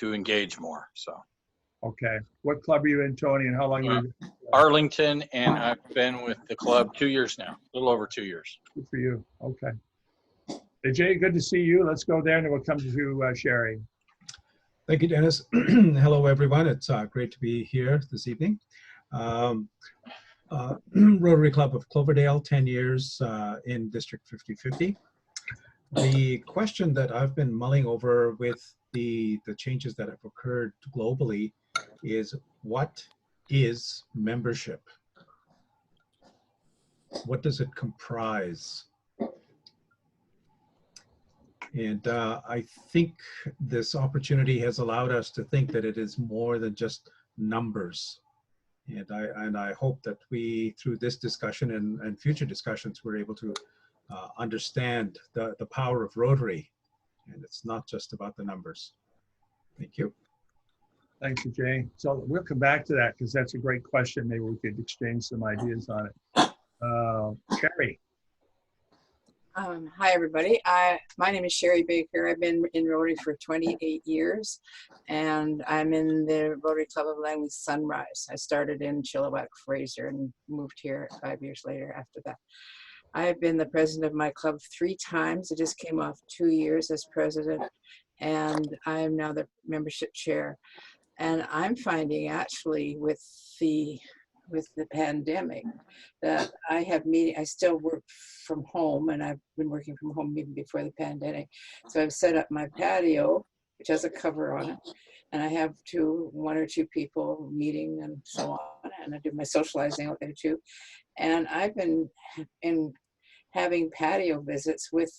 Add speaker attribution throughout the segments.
Speaker 1: to engage more. So
Speaker 2: Okay. What club are you in, Tony, and how long have you been?
Speaker 1: Arlington, and I've been with the club 2 years now, a little over 2 years.
Speaker 2: Good for you. Okay. Hey, Jay, good to see you. Let's go there, and then we'll come to Sherry.
Speaker 3: Thank you, Dennis. Hello, everyone. It's great to be here this evening. Rotary Club of Cloverdale, 10 years in District 5050. The question that I've been mulling over with the changes that have occurred globally is, what is membership? What does it comprise? And I think this opportunity has allowed us to think that it is more than just numbers. And I hope that we, through this discussion and future discussions, we're able to understand the power of Rotary. And it's not just about the numbers. Thank you.
Speaker 2: Thanks, Jay. So we'll come back to that because that's a great question. Maybe we could exchange some ideas on it. Sherry.
Speaker 4: Hi, everybody. My name is Sherry Baker. I've been in Rotary for 28 years, and I'm in the Rotary Club of Langley Sunrise. I started in Chilliwack, Fraser, and moved here 5 years later after that. I've been the president of my club 3 times. I just came off 2 years as president, and I am now the membership chair. And I'm finding, actually, with the pandemic, that I still work from home, and I've been working from home even before the pandemic. So I've set up my patio, which has a cover on it, and I have 1 or 2 people meeting and so on, and I do my socializing out there too. And I've been having patio visits with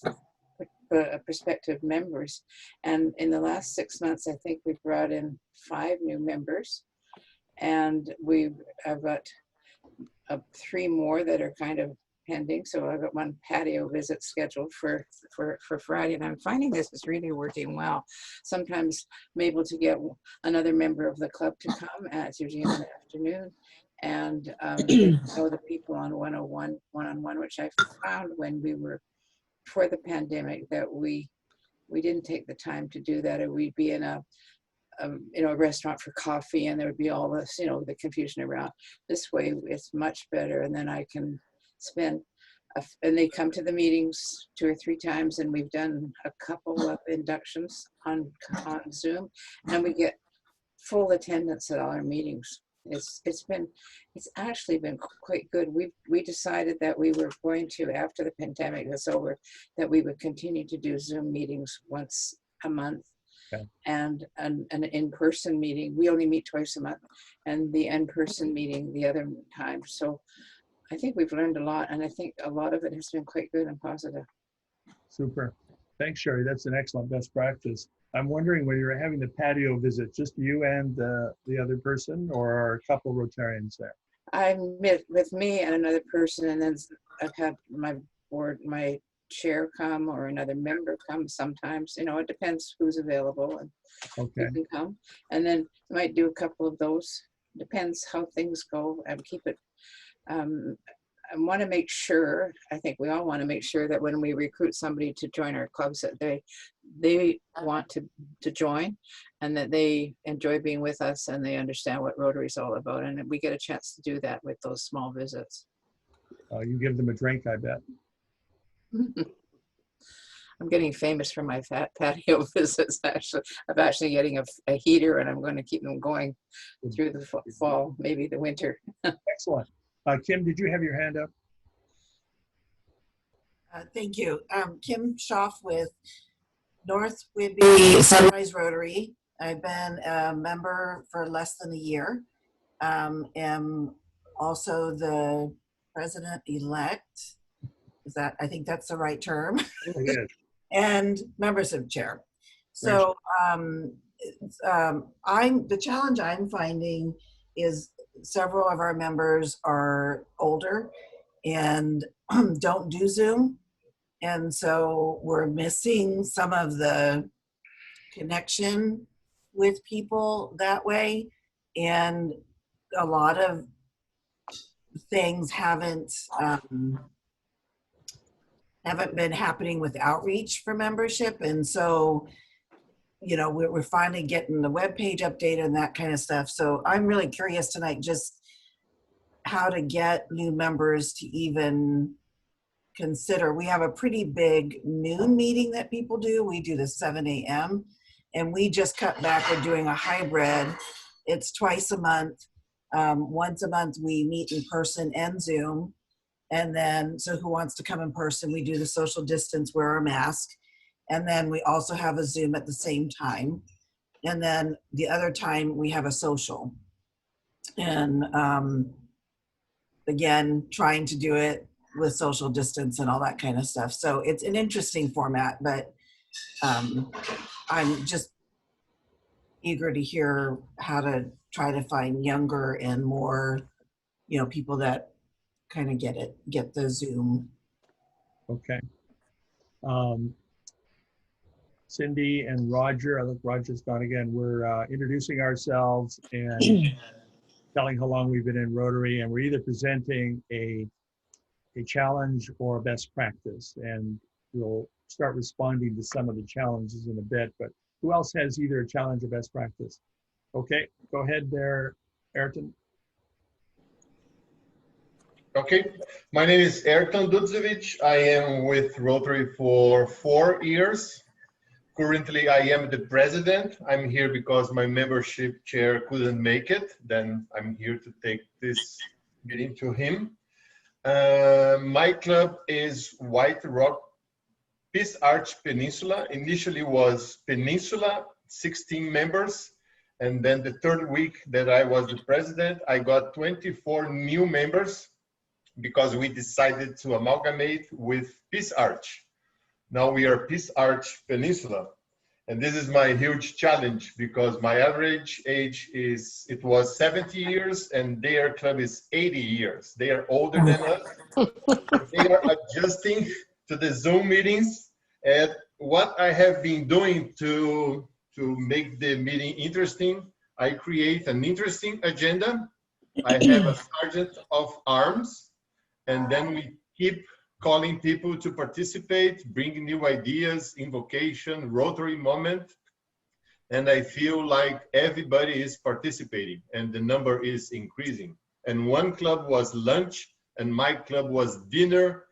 Speaker 4: prospective members, and in the last 6 months, I think we've brought in 5 new members. And I've got 3 more that are kind of pending. So I've got 1 patio visit scheduled for Friday, and I'm finding this is really working well. Sometimes I'm able to get another member of the club to come. It's usually in the afternoon, and know the people on one-on-one, which I found when we were before the pandemic that we didn't take the time to do that, or we'd be in a restaurant for coffee, and there would be all this, the confusion around. This way, it's much better, and then I can spend. And they come to the meetings 2 or 3 times, and we've done a couple of inductions on Zoom, and we get full attendance at all our meetings. It's actually been quite good. We decided that we were going to, after the pandemic was over, that we would continue to do Zoom meetings once a month. Okay. And an in-person meeting. We only meet twice a month, and the in-person meeting the other time. So I think we've learned a lot, and I think a lot of it has been quite good and positive.
Speaker 2: Super. Thanks, Sherry. That's an excellent best practice. I'm wondering, when you're having the patio visit, just you and the other person, or are a couple Rotarians there?
Speaker 4: I'm with me and another person, and then I've had my chair come, or another member come sometimes. It depends who's available and who can come. And then I might do a couple of those. Depends how things go, and keep it. I want to make sure, I think we all want to make sure that when we recruit somebody to join our clubs, that they want to join, and that they enjoy being with us, and they understand what Rotary is all about. And we get a chance to do that with those small visits.
Speaker 2: You give them a drink, I bet.
Speaker 4: I'm getting famous for my patio visits. Actually, I'm actually getting a heater, and I'm going to keep them going through the fall, maybe the winter.
Speaker 2: Excellent. Kim, did you have your hand up?
Speaker 5: Thank you. Kim Schaff with North Whidbey Sunrise Rotary. I've been a member for less than a year. Am also the president-elect. I think that's the right term. And membership chair. So the challenge I'm finding is several of our members are older and don't do Zoom. And so we're missing some of the connection with people that way. And a lot of things haven't been happening with outreach for membership. And so you know, we're finally getting the webpage updated and that kind of stuff. So I'm really curious tonight just how to get new members to even consider. We have a pretty big noon meeting that people do. We do the 7 a.m. and we just cut back. We're doing a hybrid. It's twice a month. Once a month we meet in person and Zoom. And then, so who wants to come in person, we do the social distance, wear a mask. And then we also have a Zoom at the same time. And then the other time we have a social. And again, trying to do it with social distance and all that kind of stuff. So it's an interesting format, but I'm just eager to hear how to try to find younger and more, you know, people that kind of get the Zoom.
Speaker 2: Okay. Cindy and Roger, I think Roger's gone again. We're introducing ourselves and telling how long we've been in Rotary, and we're either presenting a challenge or a best practice, and we'll start responding to some of the challenges in a bit, but who else has either a challenge or best practice? Okay, go ahead there, Ayrton.
Speaker 6: Okay, my name is Ayrton Dudzevich. I am with Rotary for 4 years. Currently, I am the president. I'm here because my membership chair couldn't make it. Then I'm here to take this meeting to him. My club is White Rock Peace Arch Peninsula. Initially was Peninsula, 16 members. And then the third week that I was the president, I got 24 new members because we decided to amalgamate with Peace Arch. Now we are Peace Arch Peninsula. And this is my huge challenge because my average age it was 70 years and their club is 80 years. They are older than us. They are adjusting to the Zoom meetings. And what I have been doing to make the meeting interesting, I create an interesting agenda. I have a sergeant of arms, and then we keep calling people to participate, bring new ideas, invocation, Rotary moment. And I feel like everybody is participating and the number is increasing. And one club was lunch and my club was dinner.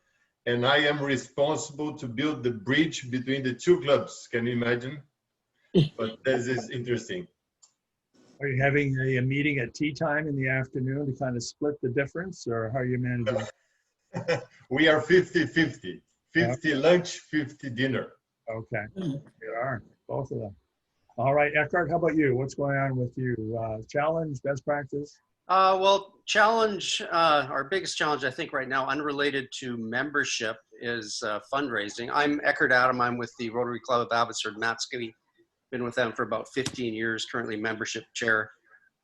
Speaker 6: And I am responsible to build the bridge between the two clubs. Can you imagine? But this is interesting.
Speaker 2: Are you having a meeting at tea time in the afternoon to kind of split the difference, or how are you managing?
Speaker 6: We are 50-50. 50 lunch, 50 dinner.
Speaker 2: Okay, you are, both of them. All right, Eckhart, how about you? What's going on with you? Challenge, best practice?
Speaker 7: Well, challenge, our biggest challenge, I think right now, unrelated to membership, is fundraising. I'm Eckhart Adam. I'm with the Rotary Club of Abbotsford Matsqui. Been with them for about 15 years, currently membership chair.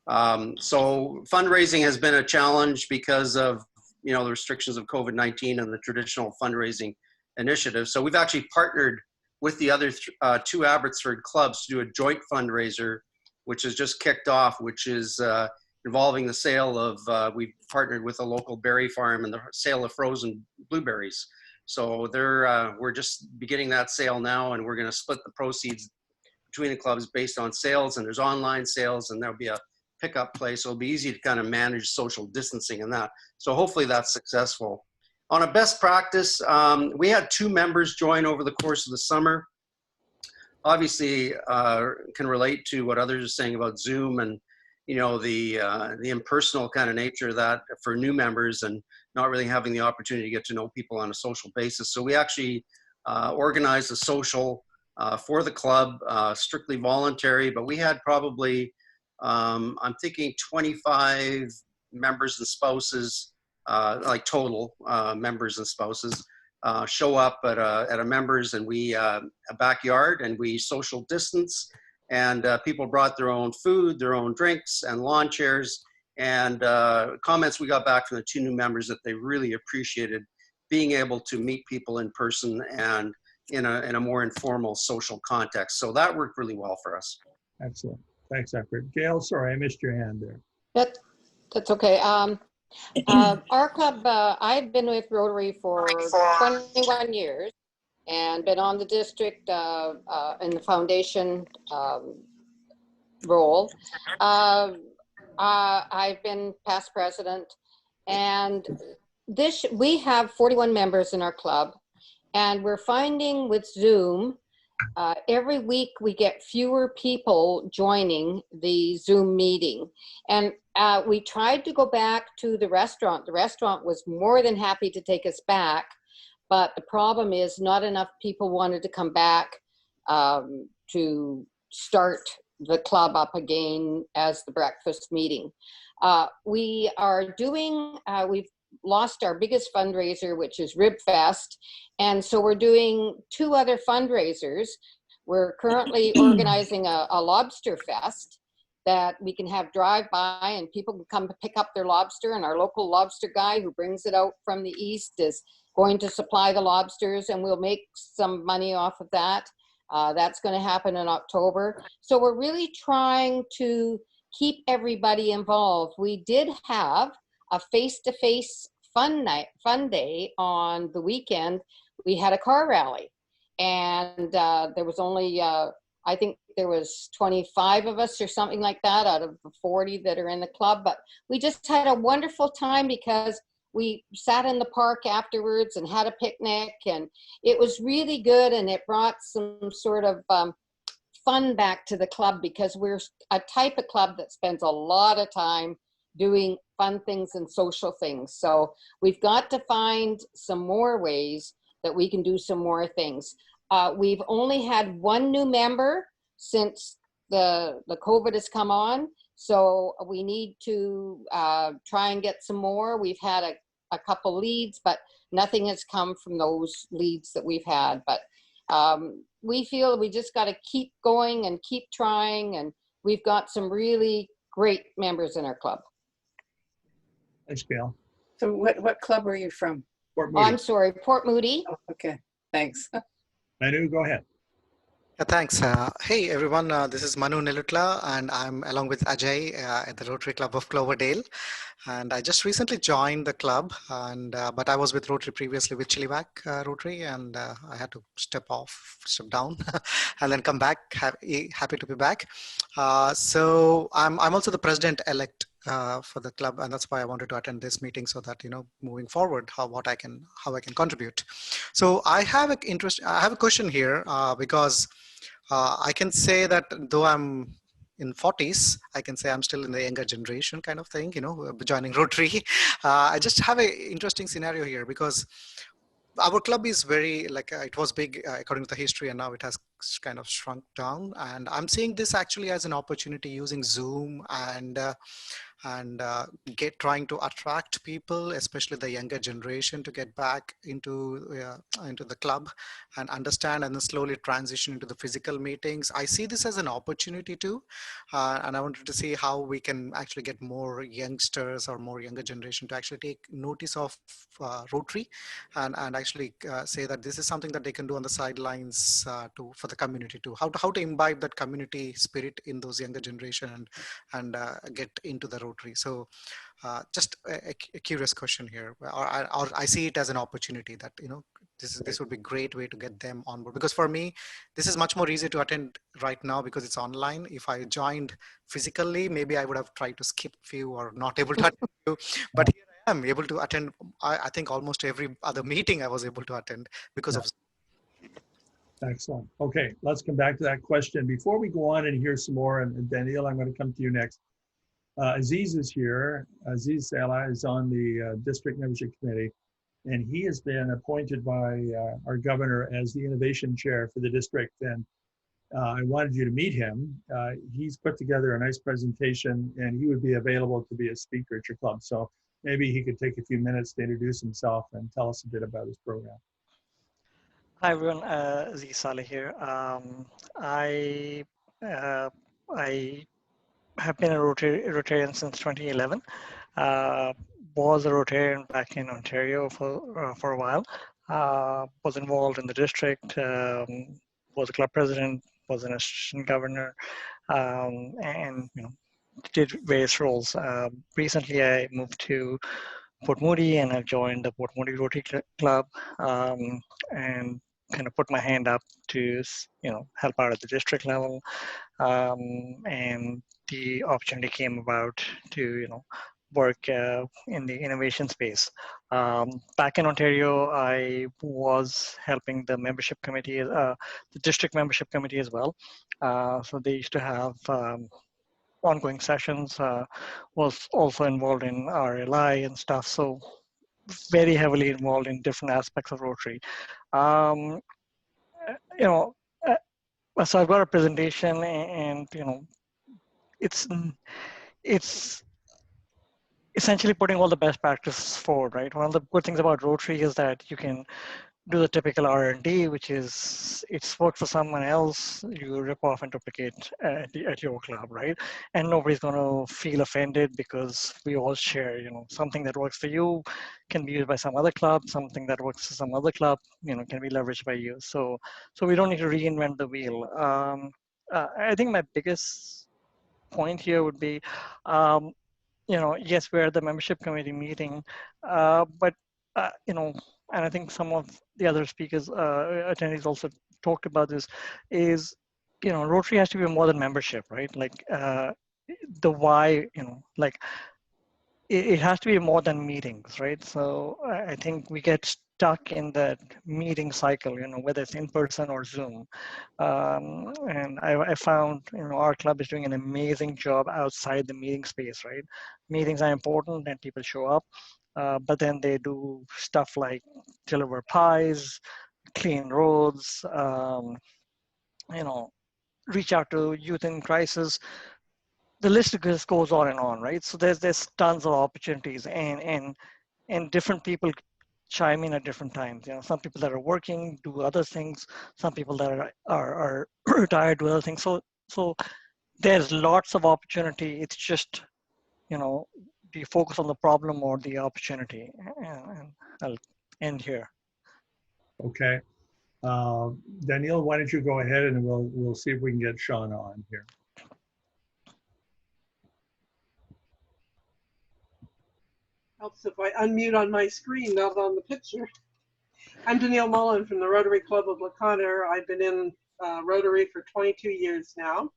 Speaker 7: So fundraising has been a challenge because of, you know, the restrictions of COVID-19 and the traditional fundraising initiatives. So we've actually partnered with the other two Abbotsford clubs to do a joint fundraiser, which has just kicked off, which is involving the sale of, we've partnered with a local berry farm and the sale of frozen blueberries. So we're just beginning that sale now, and we're going to split the proceeds between the clubs based on sales, and there's online sales, and there'll be a pickup place. So it'll be easy to kind of manage social distancing and that. So hopefully that's successful. On a best practice, we had 2 members join over the course of the summer. Obviously, can relate to what others are saying about Zoom and, you know, the impersonal kind of nature of that for new members and not really having the opportunity to get to know people on a social basis. So we actually organized a social for the club, strictly voluntary, but we had probably, I'm thinking 25 members and spouses, like total members and spouses, show up at a members, and we a backyard, and we social distance, and people brought their own food, their own drinks, and lawn chairs. And comments we got back from the 2 new members that they really appreciated being able to meet people in person and in a more informal social context. So that worked really well for us.
Speaker 2: Excellent. Thanks, Eckhart. Gail, sorry, I missed your hand there.
Speaker 8: That's okay. Our club, I've been with Rotary for 21 years. and been on the district in the foundation role. I've been past president, and we have 41 members in our club, and we're finding with Zoom, every week we get fewer people joining the Zoom meeting. And we tried to go back to the restaurant. The restaurant was more than happy to take us back, but the problem is not enough people wanted to come back to start the club up again as the breakfast meeting. We are doing, we've lost our biggest fundraiser, which is Rib Fest. And so we're doing 2 other fundraisers. We're currently organizing a lobster fest that we can have drive-by and people can come pick up their lobster, and our local lobster guy who brings it out from the east is going to supply the lobsters, and we'll make some money off of that. That's going to happen in October. So we're really trying to keep everybody involved. We did have a face-to-face fun day on the weekend. We had a car rally, and there was only, I think there was 25 of us or something like that out of the 40 that are in the club. But we just had a wonderful time because we sat in the park afterwards and had a picnic, and it was really good, and it brought some sort of fun back to the club, because we're a type of club that spends a lot of time doing fun things and social things. So we've got to find some more ways that we can do some more things. We've only had 1 new member since the COVID has come on. So we need to try and get some more. We've had a couple leads, but nothing has come from those leads that we've had. But we feel we just got to keep going and keep trying. And we've got some really great members in our club.
Speaker 2: Thanks, Gail.
Speaker 4: So what club are you from?
Speaker 2: Port
Speaker 8: Oh,
Speaker 2: Moody.
Speaker 8: I'm sorry, Port Moody.
Speaker 4: Oh, okay, thanks.
Speaker 2: Manu, go ahead.
Speaker 9: Thanks. Hey, everyone. This is Manu Nilutla, and I'm along with Ajay at the Rotary Club of Cloverdale. And I just recently joined the club, and but I was with Rotary previously with Chilliwack Rotary, and I had to step down, and then come back. Happy to be back. So I'm also the president-elect for the club, and that's why I wanted to attend this meeting, so that moving forward, how I can contribute. So I have a question here because I can say that though I'm in 40s, I can say I'm still in the younger generation kind of thing, joining Rotary. I just have an interesting scenario here, because our club is very, it was big according to the history, and now it has kind of shrunk down. And I'm seeing this actually as an opportunity using Zoom and trying to attract people, especially the younger generation, to get back into the club and understand, and then slowly transition into the physical meetings. I see this as an opportunity too, and I wanted to see how we can actually get more youngsters or more younger generation to actually take notice of Rotary and actually say that this is something that they can do on the sidelines for the community too. How to imbibe that community spirit in those younger generation and get into the Rotary. So just a curious question here, or I see it as an opportunity that this would be a great way to get them on board, because for me this is much more easy to attend right now because it's online. If I joined physically, maybe I would have tried to skip few or not able to attend few, but here I am able to attend. I think almost every other meeting I was able to attend because of.
Speaker 2: Excellent. Okay, let's come back to that question. Before we go on and hear some more, and Daniel, I'm going to come to you next. Aziz is here. Aziz Salah is on the district membership committee, and he has been appointed by our governor as the innovation chair for the district. And I wanted you to meet him. He's put together a nice presentation, and he would be available to be a speaker at your club. So maybe he could take a few minutes to introduce himself and tell us a bit about his program.
Speaker 10: Hi everyone, Aziz Saleh here. I have been a Rotarian since 2011. Was a Rotarian back in Ontario for a while. Was involved in the district. Was a club president. Was an assistant governor, and did various roles. Recently, I moved to Port Moody, and I've joined the Port Moody Rotary Club, and kind of put my hand up to, help out at the district level. And the opportunity came about to, work in the innovation space. Back in Ontario, I was helping the membership committee, the district membership committee as well. So they used to have ongoing sessions, was also involved in RLI and stuff. So very heavily involved in different aspects of Rotary. So I've got a presentation, and it's essentially putting all the best practices forward, right? One of the good things about Rotary is that you can do the typical R&D, which is it's worked for someone else, you rip off and duplicate at your club, right? And nobody's going to feel offended because we all share, something that works for you can be used by some other club, something that works for some other club, can be leveraged by you. So we don't need to reinvent the wheel. I think my biggest point here would be, yes, we're at the membership committee meeting, but and I think some of the other speakers, attendees also talked about this, is, Rotary has to be more than membership, right? Like the why, like it has to be more than meetings, right? So I think we get stuck in that meeting cycle, whether it's in person or Zoom. And I found, our club is doing an amazing job outside the meeting space, right? Meetings are important and people show up, but then they do stuff like deliver pies, clean roads, reach out to youth in crisis. The list just goes on and on, right? So there's tons of opportunities, and different people chime in at different times. Some people that are working do other things. Some people that are retired do other things. So there's lots of opportunity. It's just, do you focus on the problem or the opportunity? And I'll end here.
Speaker 2: Okay. Danielle, why don't you go ahead and we'll see if we can get Sean on here.
Speaker 11: Helps if I unmute on my screen, not on the picture. I'm Danielle Mullen from the Rotary Club of La Conner. I've been in Rotary for 22 years now.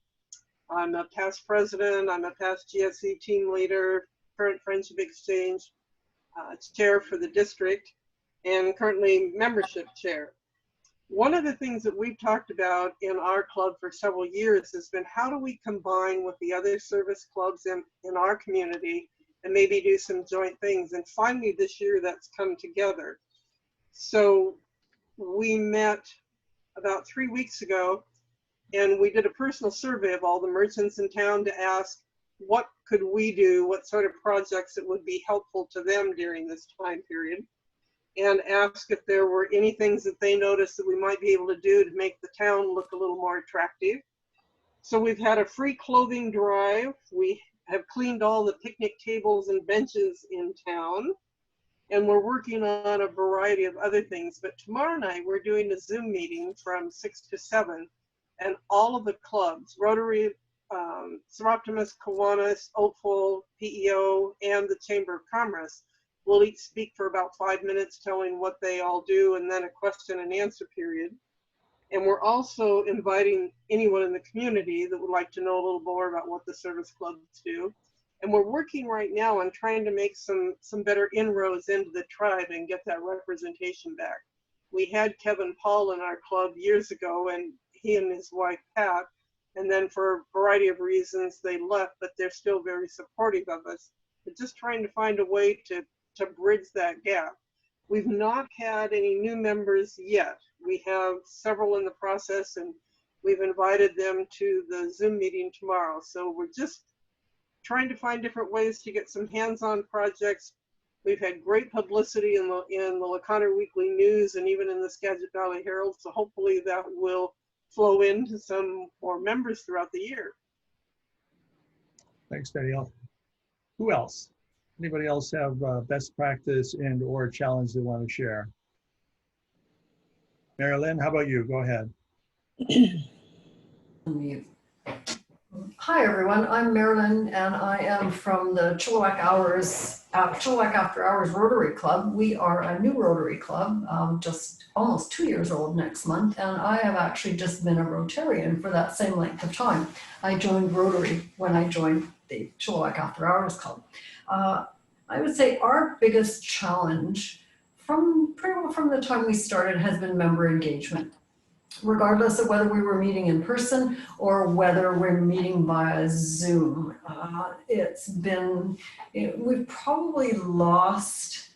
Speaker 11: I'm a past president, I'm a past GSE team leader, current Friendship Exchange chair for the district, and currently membership chair. One of the things that we've talked about in our club for several years has been how do we combine with the other service clubs in our community and maybe do some joint things. And finally this year that's come together. So we met about 3 weeks ago and we did a personal survey of all the merchants in town to ask what could we do, what sort of projects that would be helpful to them during this time period, and ask if there were any things that they noticed that we might be able to do to make the town look a little more attractive. So we've had a free clothing drive. We have cleaned all the picnic tables and benches in town, and we're working on a variety of other things. But tomorrow night we're doing a Zoom meeting from 6 to 7, and all of the clubs, Rotary, Seroptimus, Kiwanis, Oakville, PEO, and the Chamber of Commerce will each speak for about 5 minutes telling what they all do, and then a question and answer period. And we're also inviting anyone in the community that would like to know a little more about what the service clubs do. And we're working right now on trying to make some better inroads into the tribe and get that representation back. We had Kevin Paul in our club years ago, and he and his wife Pat, and then for a variety of reasons they left, but they're still very supportive of us. We're just trying to find a way to bridge that gap. We've not had any new members yet. We have several in the process, and we've invited them to the Zoom meeting tomorrow. So we're just trying to find different ways to get some hands-on projects. We've had great publicity in the La Conner Weekly News and even in the Skagit Valley Herald. So hopefully that will flow into some more members throughout the year.
Speaker 2: Thanks, Danielle. Who else? Anybody else have best practice and or challenge they want to share? Marilyn, how about you? Go ahead.
Speaker 12: Hi, everyone. I'm Marilyn, and I am from the Chilliwack After Hours Rotary Club. We are a new Rotary Club, just almost 2 years old next month, and I have actually just been a Rotarian for that same length of time. I joined Rotary when I joined the Chilliwack After Hours Club. I would say our biggest challenge pretty well from the time we started has been member engagement. Regardless of whether we were meeting in person or whether we're meeting via Zoom. We've probably lost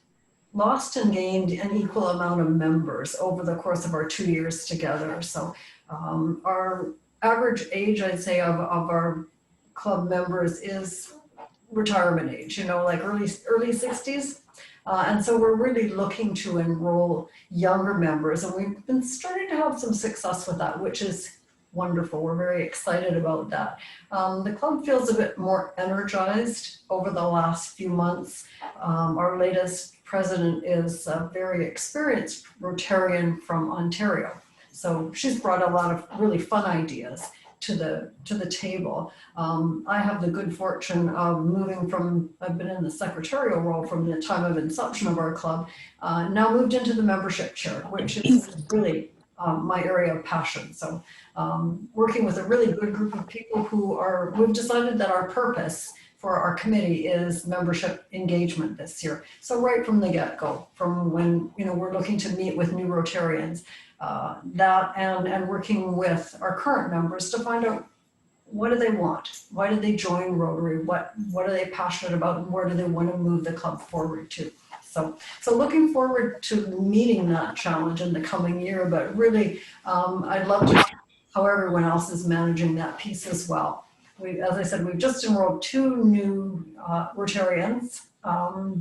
Speaker 12: and gained an equal amount of members over the course of our 2 years together. So our average age, I'd say, of our club members is retirement age, like early 60s. And so we're really looking to enroll younger members, and we've been starting to have some success with that, which is wonderful. We're very excited about that. The club feels a bit more energized over the last few months. Our latest president is a very experienced Rotarian from Ontario. So she's brought a lot of really fun ideas to the table. I have the good fortune of I've been in the secretarial role from the time of inception of our club, now moved into the membership chair, which is really my area of passion. So working with a really good group of people we've decided that our purpose for our committee is membership engagement this year. So right from the get-go, from when we're looking to meet with new Rotarians, that and working with our current members to find out what do they want, why did they join Rotary, what are they passionate about, and where do they want to move the club forward to. So looking forward to meeting that challenge in the coming year, but really I'd love to see how everyone else is managing that piece as well. As I said, we've just enrolled 2 new Rotarians,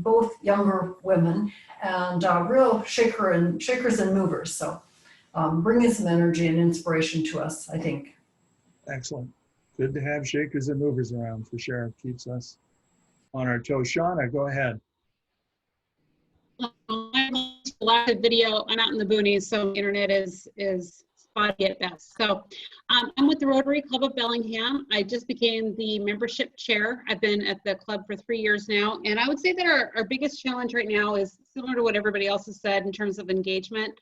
Speaker 12: both younger women, and real shakers and movers. So bringing some energy and inspiration to us, I think.
Speaker 2: Excellent. Good to have shakers and movers around for sure. Keeps us on our toes. Shauna, go ahead.
Speaker 13: I watched a video. I'm out in the boonies, so internet is spotty at best. So I'm with the Rotary Club of Bellingham. I just became the membership chair. I've been at the club for 3 years now, and I would say that our biggest challenge right now is similar to what everybody else has said in terms of engagement.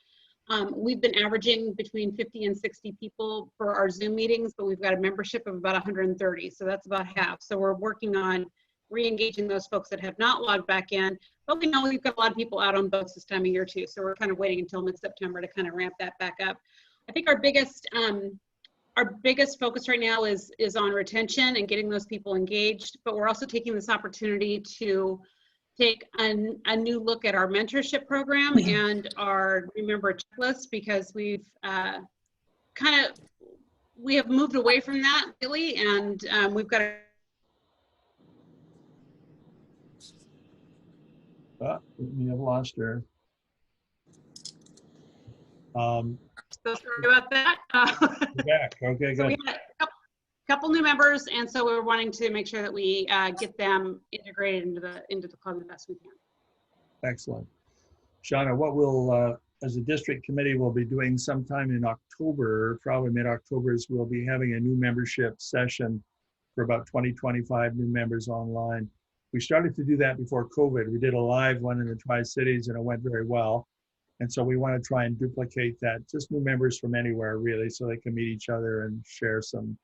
Speaker 13: We've been averaging between 50 and 60 people for our Zoom meetings, but we've got a membership of about 130, so that's about half. So we're working on re-engaging those folks that have not logged back in. But we know we've got a lot of people out on boats this time of year too, so we're kind of waiting until mid-September to kind of ramp that back up. I think our biggest focus right now is on retention and getting those people engaged, but we're also taking this opportunity to take a new look at our mentorship program and our new member checklist, because we have moved away from that really, and we've got
Speaker 2: We have lost her.
Speaker 13: So sorry about that.
Speaker 2: Back. Okay,
Speaker 13: So
Speaker 2: good.
Speaker 13: we had a couple new members, and so we're wanting to make sure that we get them integrated into the club the best we can.
Speaker 2: Excellent. Shauna, what we'll, as a district committee, we'll be doing sometime in October, probably mid-October, is we'll be having a new membership session for about 20-25 new members online. We started to do that before COVID. We did a live one in the Tri-Cities and it went very well. And so we want to try and duplicate that, just new members from anywhere really, so they can meet each other and share some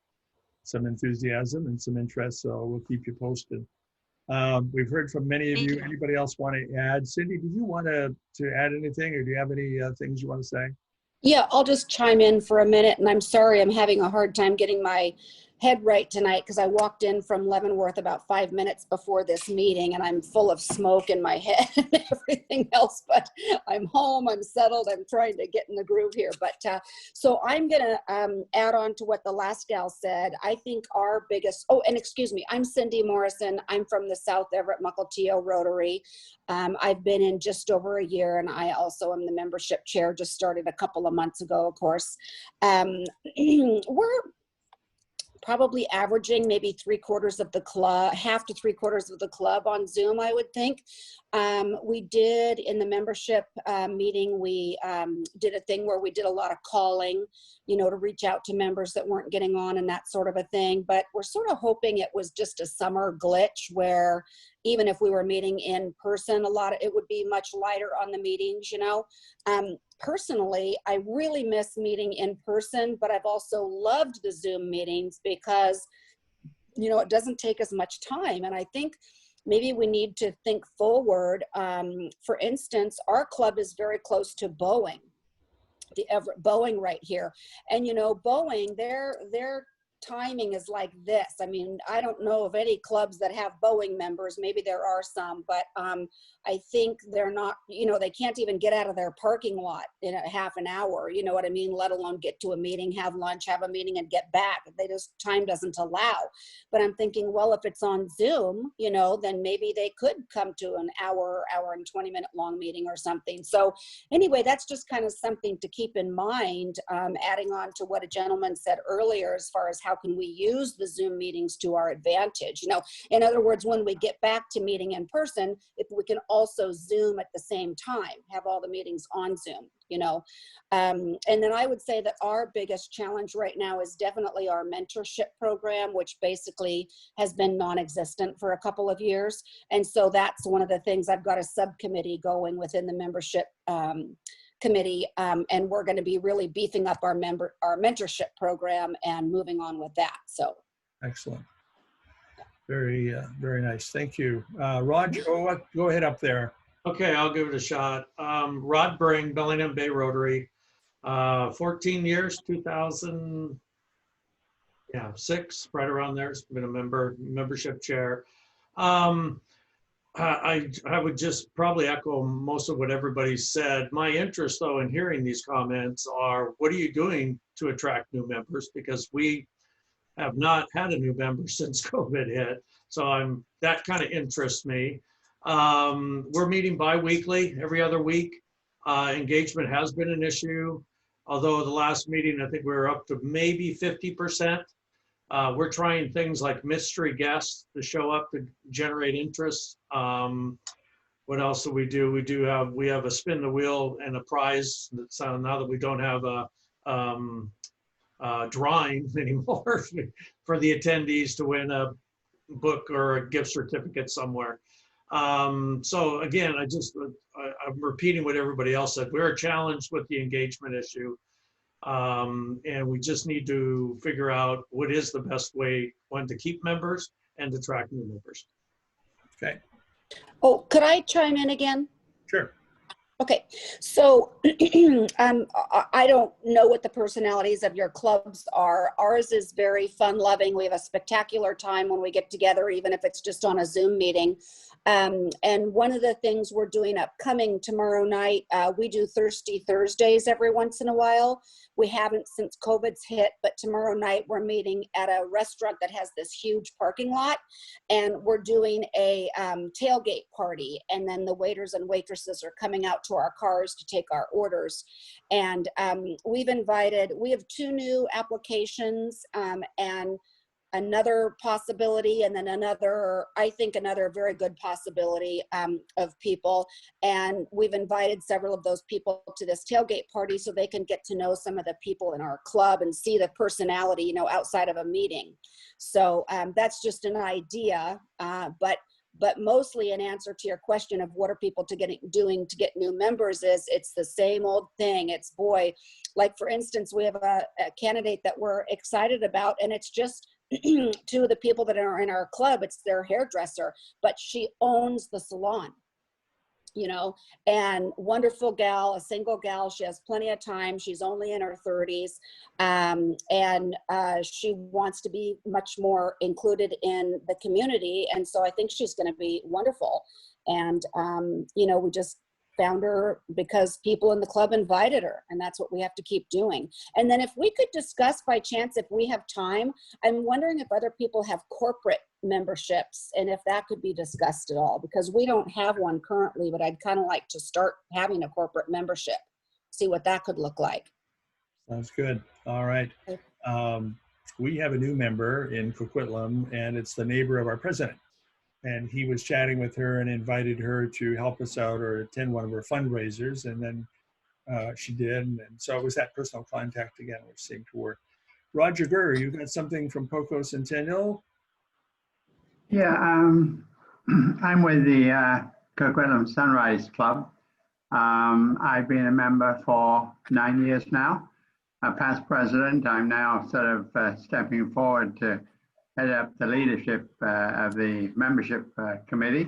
Speaker 2: enthusiasm and some interest. So we'll keep you posted. We've heard from many of you. Anybody else want to add? Cindy, did you want to add anything, or do you have any things you want to say?
Speaker 14: Yeah, I'll just chime in for a minute, and I'm sorry I'm having a hard time getting my head right tonight because I walked in from Leavenworth about 5 minutes before this meeting, and I'm full of smoke in my head and everything else, but I'm home, I'm settled, I'm trying to get in the groove here. But so I'm gonna add on to what the last gal said. I think our biggest, oh, and excuse me, I'm Cindy Morrison. I'm from the South Everett Mukilteo Rotary. I've been in just over a year, and I also am the membership chair, just started a couple of months ago, of course. We're probably averaging maybe 3/4 of the club, half to 3/4 of the club on Zoom, I would think. We did in the membership meeting, we did a thing where we did a lot of calling, you know, to reach out to members that weren't getting on and that sort of a thing. But we're sort of hoping it was just a summer glitch where even if we were meeting in person, it would be much lighter on the meetings, you know. Personally, I really miss meeting in person, but I've also loved the Zoom meetings because, you know, it doesn't take as much time. And I think maybe we need to think forward. For instance, our club is very close to Boeing, the Everett Boeing right here. And, you know, Boeing, their timing is like this. I mean, I don't know of any clubs that have Boeing members. Maybe there are some, but I think they're not, you know, they can't even get out of their parking lot in a half an hour, you know what I mean? Let alone get to a meeting, have lunch, have a meeting and get back. Time doesn't allow. But I'm thinking, well, if it's on Zoom, you know, then maybe they could come to an hour and 20-minute long meeting or something. So anyway, that's just kind of something to keep in mind, adding on to what a gentleman said earlier, as far as how can we use the Zoom meetings to our advantage. You know, in other words, when we get back to meeting in person, if we can also Zoom at the same time, have all the meetings on Zoom, you know. And then I would say that our biggest challenge right now is definitely our mentorship program, which basically has been non-existent for a couple of years. And so that's one of the things. I've got a subcommittee going within the membership committee, and we're going to be really beefing up our mentorship program and moving on with that. So
Speaker 2: excellent. Very, very nice. Thank you. Roger, go ahead up there.
Speaker 15: Okay, I'll give it a shot. Rod Bring, Bellingham Bay Rotary, 14 years, 2006, right around there. Been a membership chair. I would just probably echo most of what everybody said. My interest, though, in hearing these comments are, what are you doing to attract new members? Because we have not had a new member since COVID hit. So that kind of interests me. We're meeting bi-weekly, every other week. Engagement has been an issue. Although the last meeting, I think we were up to maybe 50%. We're trying things like mystery guests to show up to generate interest. What else do? We have a spin the wheel and a prize. That's now that we don't have a drawing anymore for the attendees to win a book or a gift certificate somewhere. So again, I'm repeating what everybody else said. We're challenged with the engagement issue. And we just need to figure out what is the best way, one, to keep members and to attract new members.
Speaker 2: Okay.
Speaker 14: Oh, could I chime in again?
Speaker 2: Sure.
Speaker 14: Okay, so I don't know what the personalities of your clubs are. Ours is very fun-loving. We have a spectacular time when we get together, even if it's just on a Zoom meeting. And one of the things we're doing upcoming tomorrow night, we do Thirsty Thursdays every once in a while. We haven't since COVID's hit, but tomorrow night we're meeting at a restaurant that has this huge parking lot, and we're doing a tailgate party. And then the waiters and waitresses are coming out to our cars to take our orders. And we have 2 new applications, and another possibility, and then I think another very good possibility of people. And we've invited several of those people to this tailgate party so they can get to know some of the people in our club and see the personality, you know, outside of a meeting. So that's just an idea, but mostly an answer to your question of what are people doing to get new members is it's the same old thing. It's, boy, like for instance, we have a candidate that we're excited about, and it's just 2 of the people that are in our club. It's their hairdresser, but she owns the salon, you know, and wonderful gal, a single gal. She has plenty of time. She's only in her 30s. And she wants to be much more included in the community. And so I think she's going to be wonderful. And, you know, we just found her because people in the club invited her, and that's what we have to keep doing. And then if we could discuss by chance, if we have time, I'm wondering if other people have corporate memberships and if that could be discussed at all, because we don't have one currently, but I'd kind of like to start having a corporate membership, see what that could look like.
Speaker 2: Sounds good. All right. we have a new member in Coquitlam, and it's the neighbor of our president. And he was chatting with her and invited her to help us out or attend one of her fundraisers. And then she did. And so it was that personal contact again, which seemed to work. Roger Gurr, you got something from Poco Centennial?
Speaker 16: Yeah, I'm with the Coquitlam Sunrise Club. I've been a member for 9 years now. A past president, I'm now sort of stepping forward to head up the leadership of the membership committee.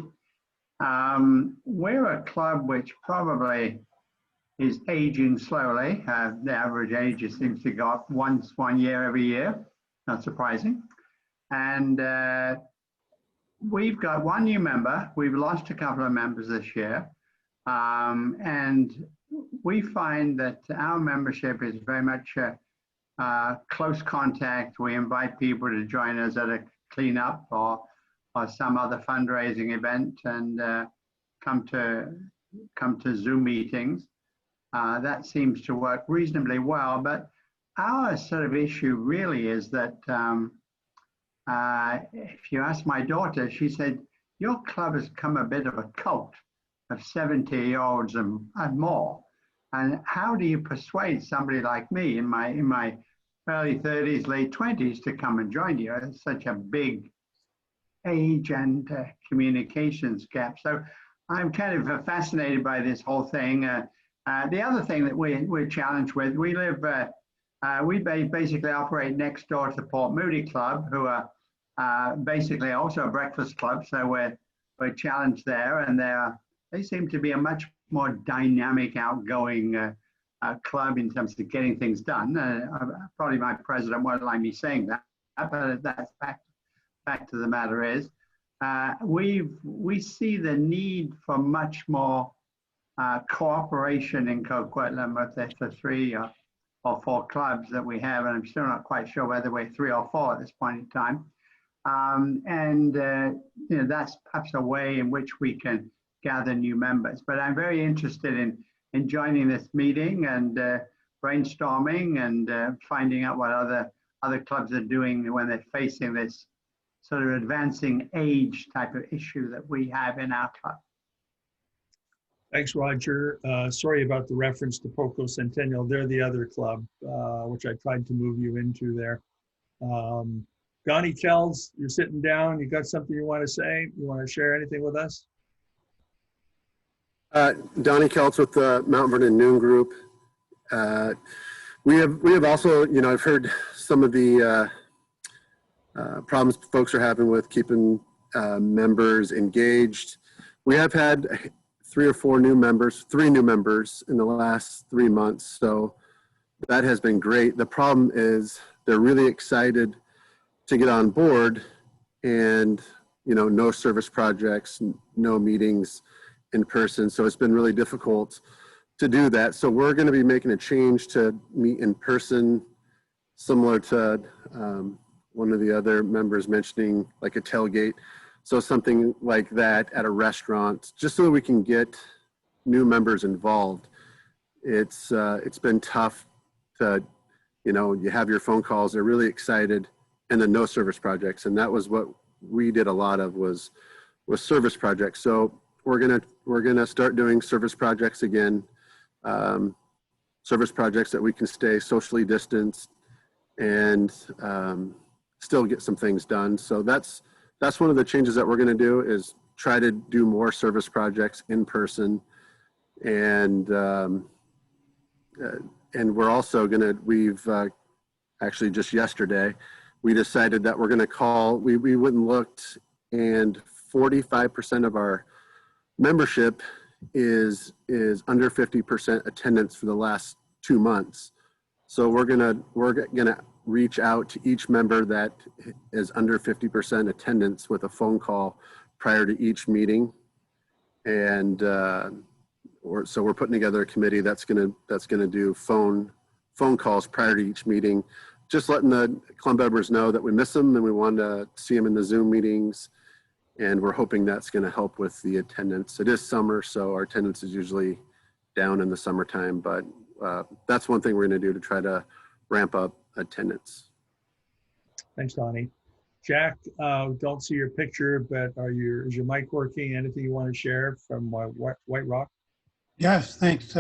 Speaker 16: We're a club which probably is aging slowly. The average age seems to go up 1 year every year, not surprising. And we've got 1 new member. We've lost a couple of members this year. And we find that our membership is very much close contact. We invite people to join us at a cleanup or some other fundraising event and come to Zoom meetings. That seems to work reasonably well. But our sort of issue really is that if you ask my daughter, she said, your club has become a bit of a cult of 70-year-olds and more. And how do you persuade somebody like me in my early 30s, late 20s to come and join you? It's such a big age and communications gap. So I'm kind of fascinated by this whole thing. The other thing that we're challenged with, we basically operate next door to the Port Moody Club, who are basically also a breakfast club. So we're challenged there, and they seem to be a much more dynamic, outgoing club in terms of getting things done. Probably my president won't like me saying that, but that's fact of the matter is, we see the need for much more cooperation in Coquitlam with the 3 or 4 clubs that we have, and I'm still not quite sure whether we're 3 or 4 at this point in time. You know, that's perhaps a way in which we can gather new members. But I'm very interested in joining this meeting and brainstorming and finding out what other clubs are doing when they're facing this sort of advancing age type of issue that we have in our club.
Speaker 2: Thanks, Roger. Sorry about the reference to Poco Centennial. They're the other club, which I tried to move you into there. Donnie Kells, you're sitting down. You got something you want to say? You want to share anything with us?
Speaker 17: Donnie Kelts with the Mount Vernon Noon Group. We have also, you know, I've heard some of the problems folks are having with keeping members engaged. We have had 3 or 4 new members, 3 new members in the last 3 months. So that has been great. The problem is they're really excited to get on board, and, you know, no service projects, no meetings in person. So it's been really difficult to do that. So we're going to be making a change to meet in person, similar to one of the other members mentioning, like a tailgate. So something like that at a restaurant, just so that we can get new members involved. It's been tough to, you know, you have your phone calls, they're really excited, and then no service projects. And that was what we did a lot of, was service projects. So we're gonna start doing service projects again, service projects that we can stay socially distanced and still get some things done. So that's one of the changes that we're gonna do, is try to do more service projects in person. And we're also we've actually just yesterday, we decided that we're gonna call, we went and looked, and 45% of our membership is under 50% attendance for the last 2 months. So we're gonna reach out to each member that is under 50% attendance with a phone call prior to each meeting. And so we're putting together a committee that's gonna do phone calls prior to each meeting, just letting the club members know that we miss them and we want to see them in the Zoom meetings. And we're hoping that's going to help with the attendance. It is summer, so our attendance is usually down in the summertime, but that's one thing we're going to do to try to ramp up attendance.
Speaker 2: Thanks, Donnie. Jack, don't see your picture, but is your mic working? Anything you want to share from White Rock?
Speaker 18: Yes, thanks,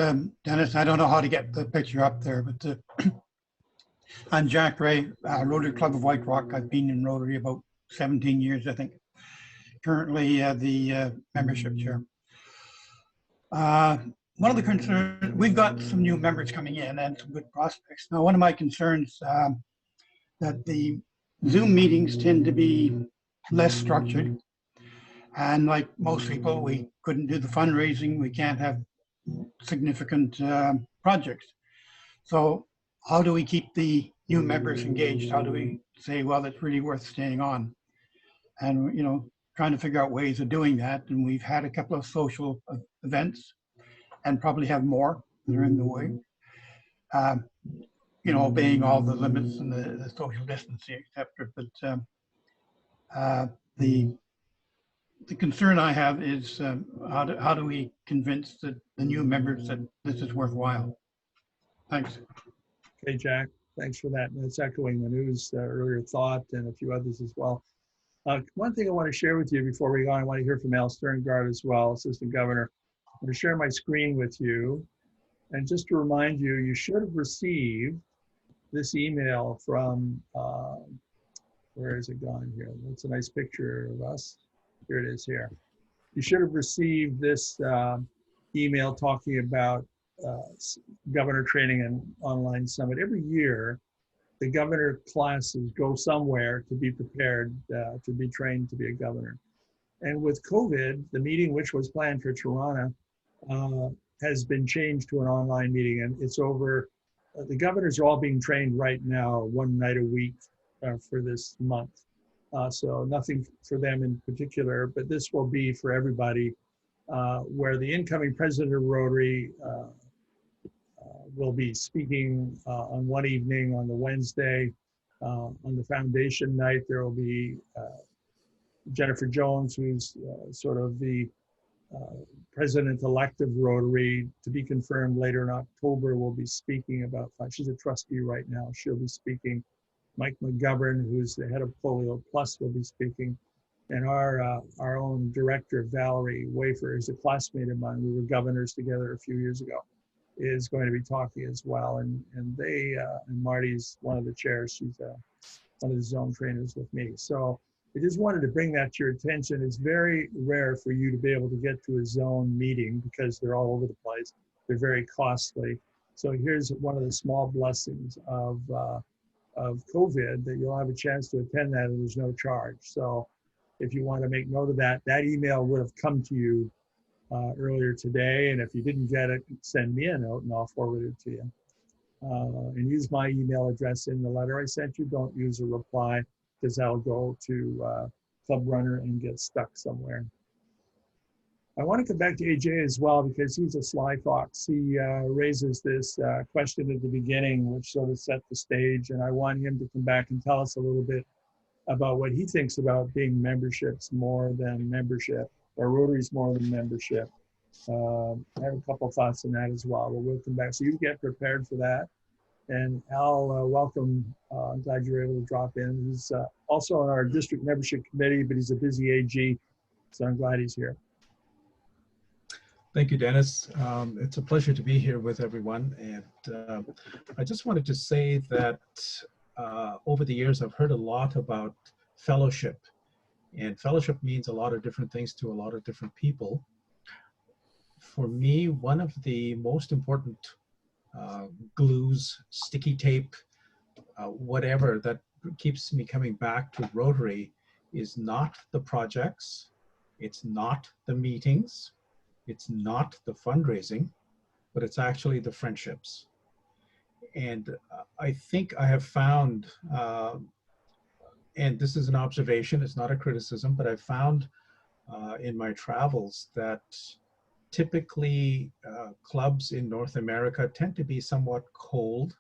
Speaker 18: Dennis. I don't know how to get the picture up there, but I'm Jack Ray, Rotary Club of White Rock. I've been in Rotary about 17 years, I think. Currently the membership chair. One of the concerns, we've got some new members coming in and some good prospects. Now, one of my concerns that the Zoom meetings tend to be less structured. And like most people, we couldn't do the fundraising. We can't have significant projects. So how do we keep the new members engaged? How do we say, well, it's really worth staying on? And, you know, trying to figure out ways of doing that. And we've had a couple of social events and probably have more that are in the way. You know, obeying all the limits and the social distancing, et cetera. But the concern I have is how do we convince the new members that this is worthwhile? Thanks.
Speaker 2: Okay, Jack, thanks for that. That's echoing Manu's earlier thought and a few others as well. One thing I want to share with you before we go on, I want to hear from Al Sterngard as well, Assistant Governor. I'm going to share my screen with you. And just to remind you, you should have received this email from, where is it gone here? That's a nice picture of us. Here it is here. You should have received this email talking about governor training and online summit. Every year, the governor classes go somewhere to be prepared, to be trained to be a governor. And with COVID, the meeting which was planned for Toronto has been changed to an online meeting, and it's over. The governors are all being trained right now, one night a week for this month. So nothing for them in particular, but this will be for everybody, where the incoming president of Rotary will be speaking on one evening on the Wednesday. On the foundation night, there will be Jennifer Jones, who's sort of the president-elect of Rotary, to be confirmed later in October, will be speaking about, she's a trustee right now, she'll be speaking. Mike McGovern, who's the head of Polio Plus, will be speaking. And our own director, Valerie Wafer, is a classmate of mine. We were governors together a few years ago, is going to be talking as well. And they, and Marty's one of the chairs, she's one of the zone trainers with me. So I just wanted to bring that to your attention. It's very rare for you to be able to get to a zone meeting because they're all over the place. They're very costly. So here's one of the small blessings of COVID, that you'll have a chance to attend that and there's no charge. So if you want to make note of that, that email would have come to you earlier today. And if you didn't get it, send me a note and I'll forward it to you. And use my email address in the letter I sent you. Don't use a reply, because that'll go to Club Runner and get stuck somewhere. I want to come back to AJ as well, because he's a sly fox. He raises this question at the beginning, which sort of set the stage, and I want him to come back and tell us a little bit about what he thinks about being memberships more than membership, or Rotaries more than membership. I have a couple thoughts on that as well, but we'll come back. So you get prepared for that. And Al, welcome. I'm glad you were able to drop in. He's also on our district membership committee, but he's a busy AG, so I'm glad he's here.
Speaker 3: Thank you, Dennis. It's a pleasure to be here with everyone. And I just wanted to say that over the years, I've heard a lot about fellowship. And fellowship means a lot of different things to a lot of different people. For me, one of the most important glues, sticky tape, whatever that keeps me coming back to Rotary is not the projects, it's not the meetings, it's not the fundraising, but it's actually the friendships. And I think I have found, and this is an observation, it's not a criticism, but I've found in my travels that typically clubs in North America tend to be somewhat cold.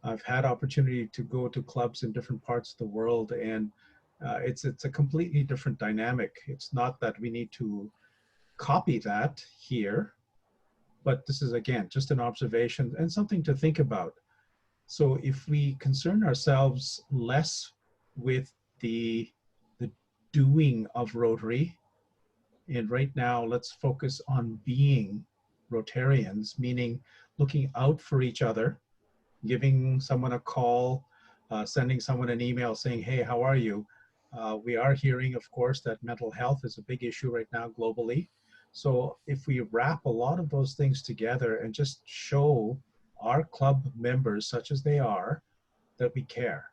Speaker 3: I've had opportunity to go to clubs in different parts of the world, and it's a completely different dynamic. It's not that we need to copy that here, but this is, again, just an observation and something to think about. So if we concern ourselves less with the doing of Rotary. And right now, let's focus on being Rotarians, meaning looking out for each other, giving someone a call, sending someone an email saying, hey, how are you? We are hearing, of course, that mental health is a big issue right now globally. So if we wrap a lot of those things together and just show our club members, such as they are, that we care,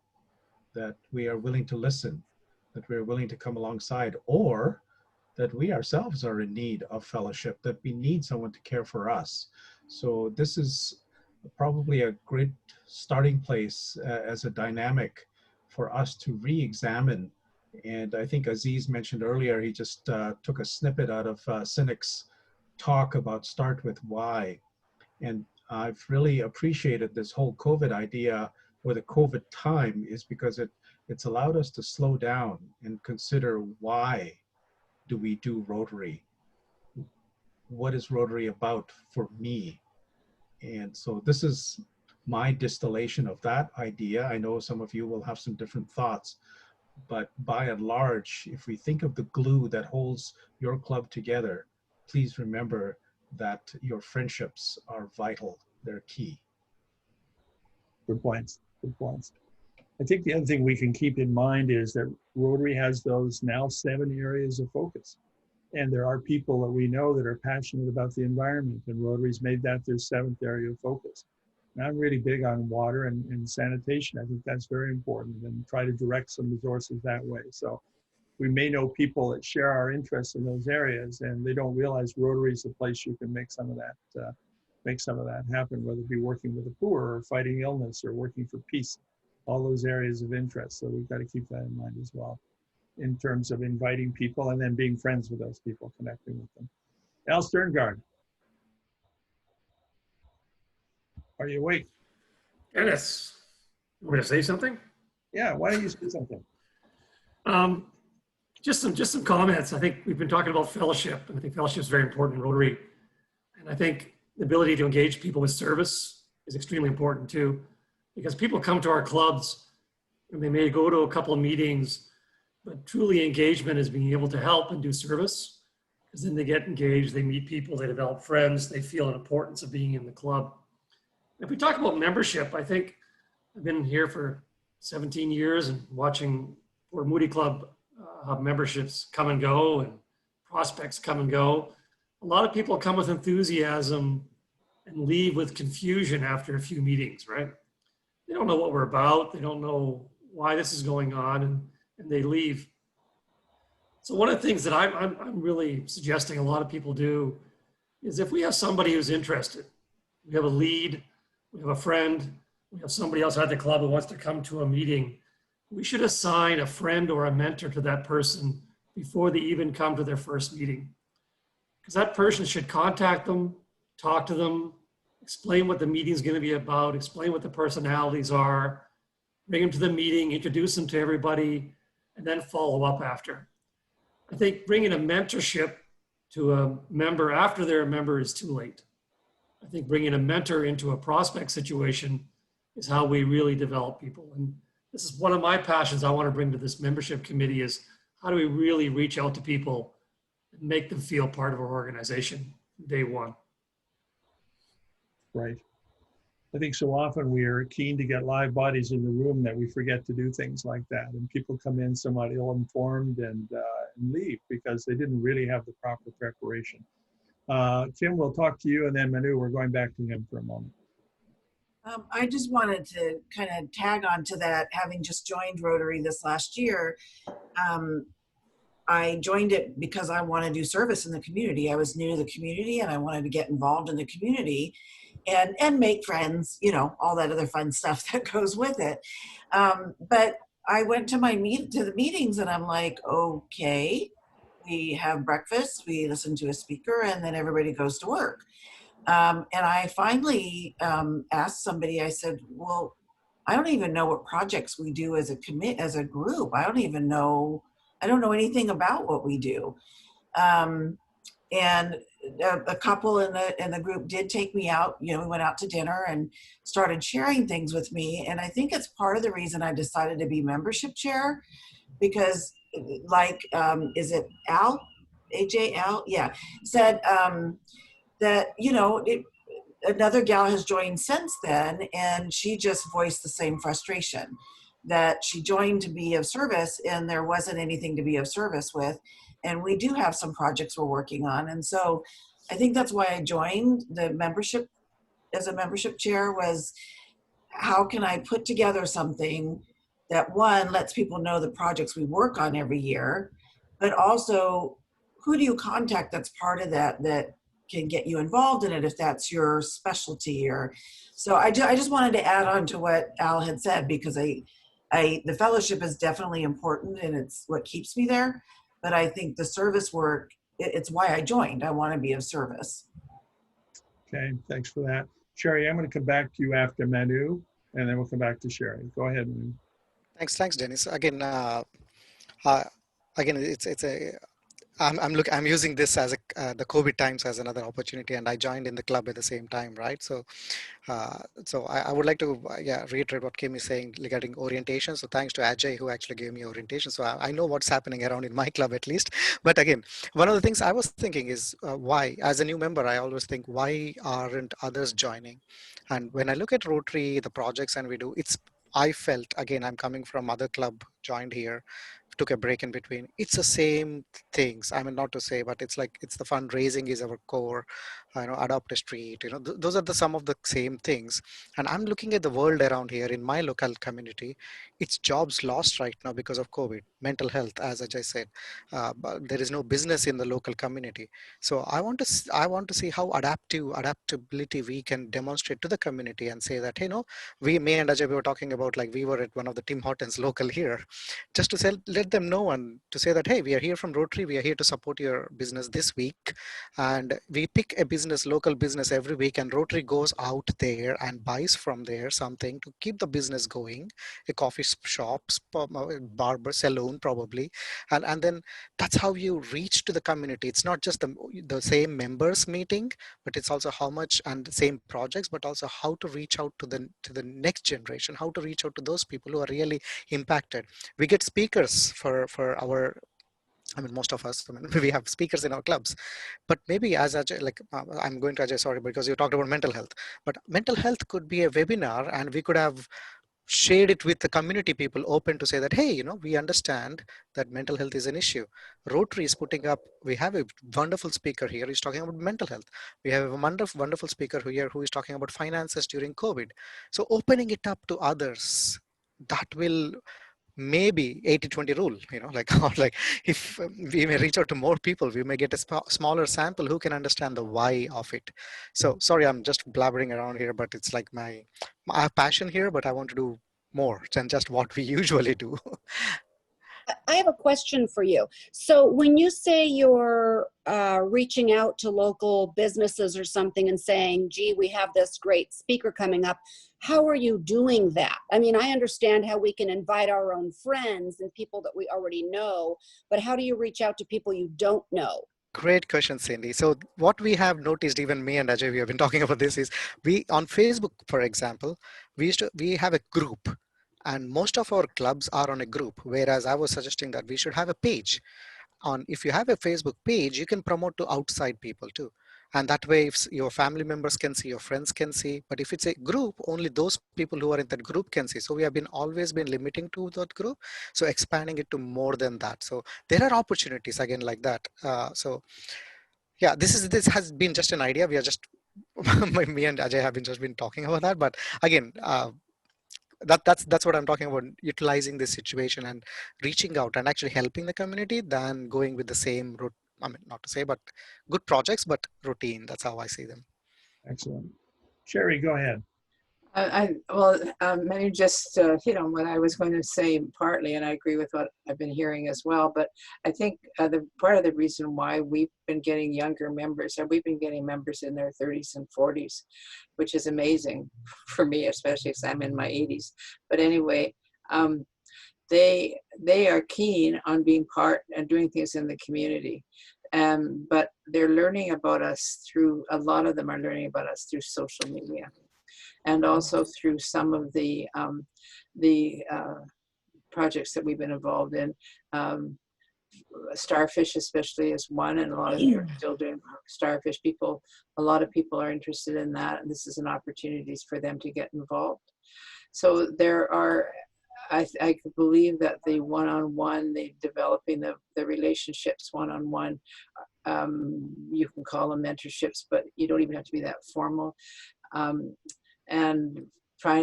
Speaker 3: that we are willing to listen, that we are willing to come alongside, or that we ourselves are in need of fellowship, that we need someone to care for us. So this is probably a great starting place as a dynamic for us to re-examine. And I think Aziz mentioned earlier, he just took a snippet out of Sinek's talk about start with why. And I've really appreciated this whole COVID idea, or the COVID time, is because it's allowed us to slow down and consider, why do we do Rotary? What is Rotary about for me? And so this is my distillation of that idea. I know some of you will have some different thoughts, but by and large, if we think of the glue that holds your club together, please remember that your friendships are vital. They're key.
Speaker 2: Good points. Good points. I think the other thing we can keep in mind is that Rotary has those now 7 areas of focus. And there are people that we know that are passionate about the environment, and Rotary's made that their 7th area of focus. And I'm really big on water and sanitation. I think that's very important, and try to direct some resources that way. So we may know people that share our interests in those areas, and they don't realize Rotary is a place you can make some of that happen, whether it be working with the poor or fighting illness or working for peace, all those areas of interest. So we've got to keep that in mind as well, in terms of inviting people and then being friends with those people, connecting with them. Al Sterngard, are you awake?
Speaker 19: Dennis, you want me to say something?
Speaker 2: Yeah, why don't you say something?
Speaker 19: Just some comments. I think we've been talking about fellowship, and I think fellowship is very important in Rotary. And I think the ability to engage people with service is extremely important too, because people come to our clubs and they may go to a couple of meetings, but truly engagement is being able to help and do service, because then they get engaged, they meet people, they develop friends, they feel an importance of being in the club. If we talk about membership, I think I've been here for 17 years and watching Port Moody Club memberships come and go and prospects come and go. A lot of people come with enthusiasm and leave with confusion after a few meetings, right? They don't know what we're about. They don't know why this is going on, and they leave. So one of the things that I'm really suggesting a lot of people do is, if we have somebody who's interested, we have a lead, we have a friend, we have somebody else at the club who wants to come to a meeting, we should assign a friend or a mentor to that person before they even come to their first meeting. Because that person should contact them, talk to them, explain what the meeting is going to be about, explain what the personalities are, bring them to the meeting, introduce them to everybody, and then follow up after. I think bringing a mentorship to a member after they're a member is too late. I think bringing a mentor into a prospect situation is how we really develop people. And this is one of my passions I want to bring to this membership committee, is how do we really reach out to people and make them feel part of our organization from day one.
Speaker 2: Right. I think so often we are keen to get live bodies in the room that we forget to do things like that. And people come in somewhat ill-informed and leave because they didn't really have the proper preparation. Kim, we'll talk to you, and then Manu, we're going back to him for a moment.
Speaker 5: I just wanted to kind of tag on to that, having just joined Rotary this last year. I joined it because I want to do service in the community. I was new to the community and I wanted to get involved in the community and make friends, you know, all that other fun stuff that goes with it. But I went to the meetings and I'm like, okay, we have breakfast, we listen to a speaker, and then everybody goes to work. And I finally asked somebody, I said, well, I don't even know what projects we do as a group. I don't know anything about what we do. And a couple in the group did take me out. You know, we went out to dinner and started sharing things with me. And I think it's part of the reason I decided to be membership chair, because like, is it Al? AJ Al? Yeah, said that, you know, another gal has joined since then, and she just voiced the same frustration that she joined to be of service and there wasn't anything to be of service with. And we do have some projects we're working on. And so I think that's why I joined the membership as a membership chair, was how can I put together something that, one, lets people know the projects we work on every year, but also who do you contact that's part of that can get you involved in it if that's your specialty. Or so I just wanted to add on to what Al had said, because the fellowship is definitely important and it's what keeps me there. But I think the service work, it's why I joined. I want to be of service.
Speaker 2: Okay, thanks for that. Sherry, I'm going to come back to you after Manu, and then we'll come back to Sherry. Go ahead, Manu.
Speaker 9: Thanks, Dennis. Again, I'm using this as the COVID times as another opportunity, and I joined in the club at the same time, right? So, I would like to reiterate what Kim is saying regarding orientation. So thanks to Ajay who actually gave me orientation. So I know what's happening around in my club at least. But again, one of the things I was thinking is why, as a new member, I always think, why aren't others joining? And when I look at Rotary, the projects and we do, I felt, again, I'm coming from other club, joined here, took a break in between. It's the same things. I mean, not to say, but it's like, it's the fundraising is our core, adopt a street, those are some of the same things. And I'm looking at the world around here in my local community. It's jobs lost right now because of COVID, mental health, as Ajay said, but there is no business in the local community. So I want to see how adaptability we can demonstrate to the community and say that, hey, me and Ajay, we were talking about, like, we were at one of the Tim Hortons local here, just to let them know and to say that, hey, we are here from Rotary, we are here to support your business this week. And we pick a local business every week, and Rotary goes out there and buys from there something to keep the business going, a coffee shop, barber, salon probably. And then that's how you reach to the community. It's not just the same members meeting, but it's also how much, and the same projects, but also how to reach out to the next generation, how to reach out to those people who are really impacted. We get speakers for our, most of us, we have speakers in our clubs, but maybe as Ajay, I'm going to Ajay, sorry, because you talked about mental health, but mental health could be a webinar, and we could have shared it with the community people, open to say that, hey, we understand that mental health is an issue. Rotary is putting up, we have a wonderful speaker here who's talking about mental health. We have a wonderful speaker here who is talking about finances during COVID. So opening it up to others, that will maybe 80-20 rule, or if we may reach out to more people, we may get a smaller sample who can understand the why of it. So sorry, I'm just blabbering around here, but it's like I have passion here, but I want to do more than just what we usually do.
Speaker 14: I have a question for you. So when you say you're reaching out to local businesses or something and saying, gee, we have this great speaker coming up, how are you doing that? I mean, I understand how we can invite our own friends and people that we already know, but how do you reach out to people you don't know?
Speaker 9: Great question, Cindy. So what we have noticed, even me and Ajay, we have been talking about this, is we on Facebook, for example, we have a group. And most of our clubs are on a group, whereas I was suggesting that we should have a page. If you have a Facebook page, you can promote to outside people too. And that way, if your family members can see, your friends can see. But if it's a group, only those people who are in that group can see. So we have always been limiting to that group. So expanding it to more than that. So there are opportunities again like that. So yeah, this has been just an idea. We are just, me and Ajay have just been talking about that. But again, that's what I'm talking about, utilizing this situation and reaching out and actually helping the community than going with the same route. I mean, not to say, but good projects, but routine. That's how I see them.
Speaker 2: Excellent. Sherry, go ahead.
Speaker 4: Manu just hit on what I was going to say partly, and I agree with what I've been hearing as well. But I think the part of the reason why we've been getting younger members, or we've been getting members in their 30s and 40s, which is amazing for me, especially because I'm in my 80s. But anyway, they are keen on being part and doing things in the community. But they're learning about us through, a lot of them are learning about us through social media, and also through some of the projects that we've been involved in. Starfish especially is one, and a lot of you are still doing Starfish. People, a lot of people are interested in that, and this is an opportunity for them to get involved. So there are, I believe that the one-on-one, the developing the relationships one-on-one, you can call them mentorships, but you don't even have to be that formal. And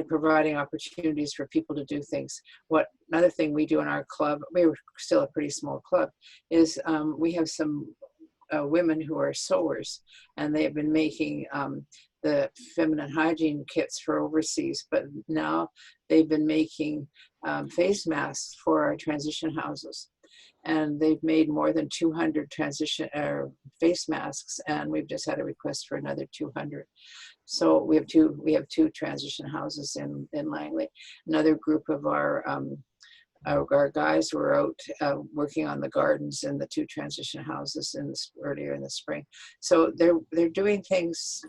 Speaker 4: providing opportunities for people to do things. Another thing we do in our club, we're still a pretty small club, is we have some women who are sewers, and they've been making the feminine hygiene kits for overseas, but now they've been making face masks for our transition houses. And they've made more than 200 face masks, and we've just had a request for another 200. So we have two transition houses in Langley. Another group of our guys were out working on the gardens in the two transition houses earlier in the spring. So they're doing things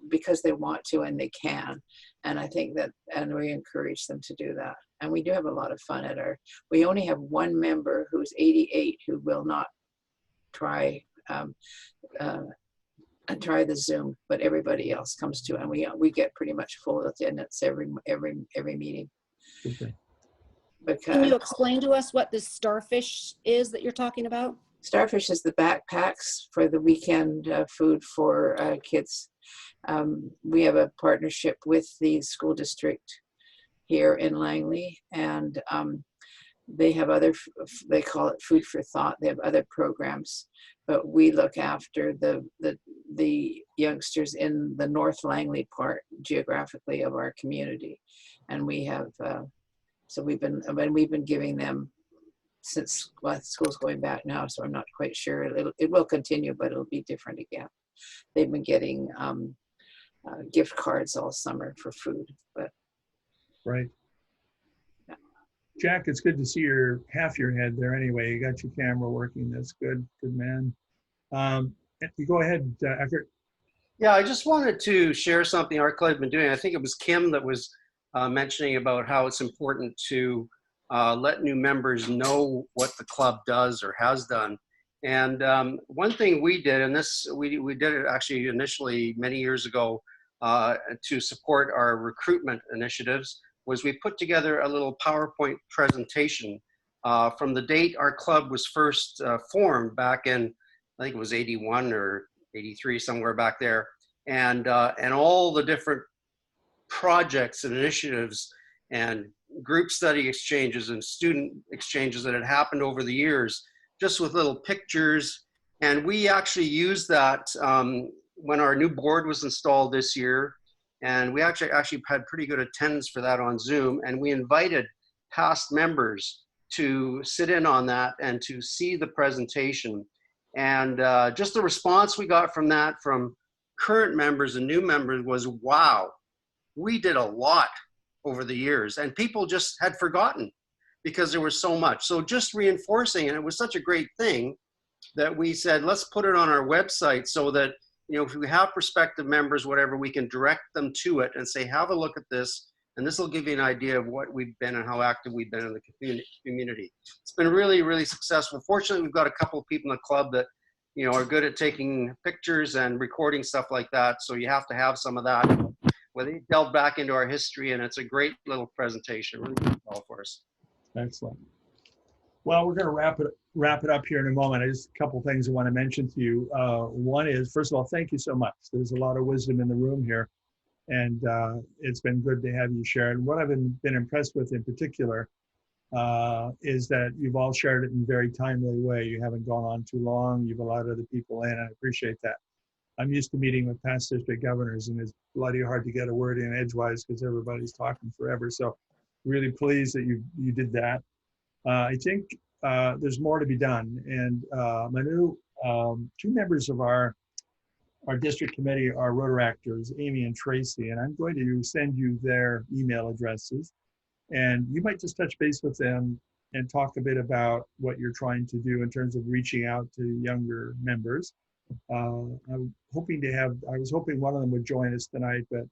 Speaker 4: because they want to and they can. And I think that, and we encourage them to do that. And we do have a lot of fun we only have one member who's 88 who will not try the Zoom, but everybody else comes to, and we get pretty much full attendance every meeting.
Speaker 2: Okay.
Speaker 14: Can you explain to us what this Starfish is that you're talking about?
Speaker 4: Starfish is the backpacks for the weekend food for kids. We have a partnership with the school district here in Langley, and they have they call it Food for Thought. They have other programs, but we look after the youngsters in the North Langley part geographically of our community. And we have, so we've been giving them since, well, school's going back now, so I'm not quite sure. It will continue, but it'll be different again. They've been getting gift cards all summer for food, but.
Speaker 2: Right. Jack, it's good to see half your head there anyway. You got your camera working. That's good. Good man. Go ahead, Eckert.
Speaker 7: Yeah, I just wanted to share something our club has been doing. I think it was Kim that was mentioning about how it's important to let new members know what the club does or has done. And one thing we did, and we did it actually initially many years ago to support our recruitment initiatives, was we put together a little PowerPoint presentation from the date our club was first formed back in, I think it was 81 or 83, somewhere back there, and all the different projects and initiatives and group study exchanges and student exchanges that had happened over the years, just with little pictures. And we actually used that when our new board was installed this year. And we actually had pretty good attendance for that on Zoom. And we invited past members to sit in on that and to see the presentation. And just the response we got from that from current members and new members was, wow, we did a lot over the years. And people just had forgotten because there was so much. So just reinforcing, and it was such a great thing that we said, let's put it on our website so that, you know, if we have prospective members, whatever, we can direct them to it and say, have a look at this. And this will give you an idea of what we've been and how active we've been in the community. It's been really, really successful. Fortunately, we've got a couple of people in the club that, you know, are good at taking pictures and recording stuff like that. So you have to have some of that. Well, they delve back into our history, and it's a great little presentation. Really good call for us.
Speaker 2: Excellent. Well, we're going to wrap it up here in a moment. Just a couple things I want to mention to you. One is, first of all, thank you so much. There's a lot of wisdom in the room here, and it's been good to have you share. And what I've been impressed with in particular is that you've all shared it in a very timely way. You haven't gone on too long. You've allowed other people in. I appreciate that. I'm used to meeting with past district governors, and it's bloody hard to get a word in edgewise because everybody's talking forever. So really pleased that you did that. I think there's more to be done. And my new two members of our district committee are Rotaractors, Amy and Tracy, and I'm going to send you their email addresses. And you might just touch base with them and talk a bit about what you're trying to do in terms of reaching out to younger members. I'm hoping to have, I was hoping one of them would join us tonight, but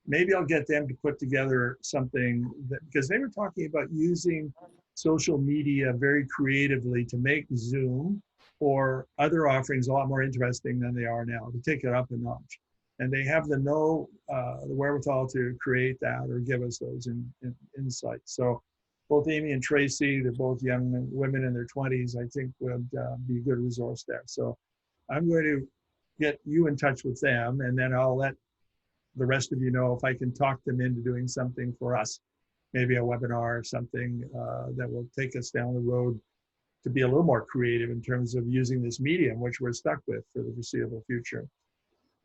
Speaker 2: maybe I'll get them to put together something that, because they were talking about using social media very creatively to make Zoom or other offerings a lot more interesting than they are now, to take it up a notch. And they have the wherewithal to create that or give us those insights. So both Amy and Tracy, they're both young women in their 20s, I think would be a good resource there. So I'm going to get you in touch with them, and then I'll let the rest of you know if I can talk them into doing something for us, maybe a webinar or something that will take us down the road to be a little more creative in terms of using this medium, which we're stuck with for the foreseeable future.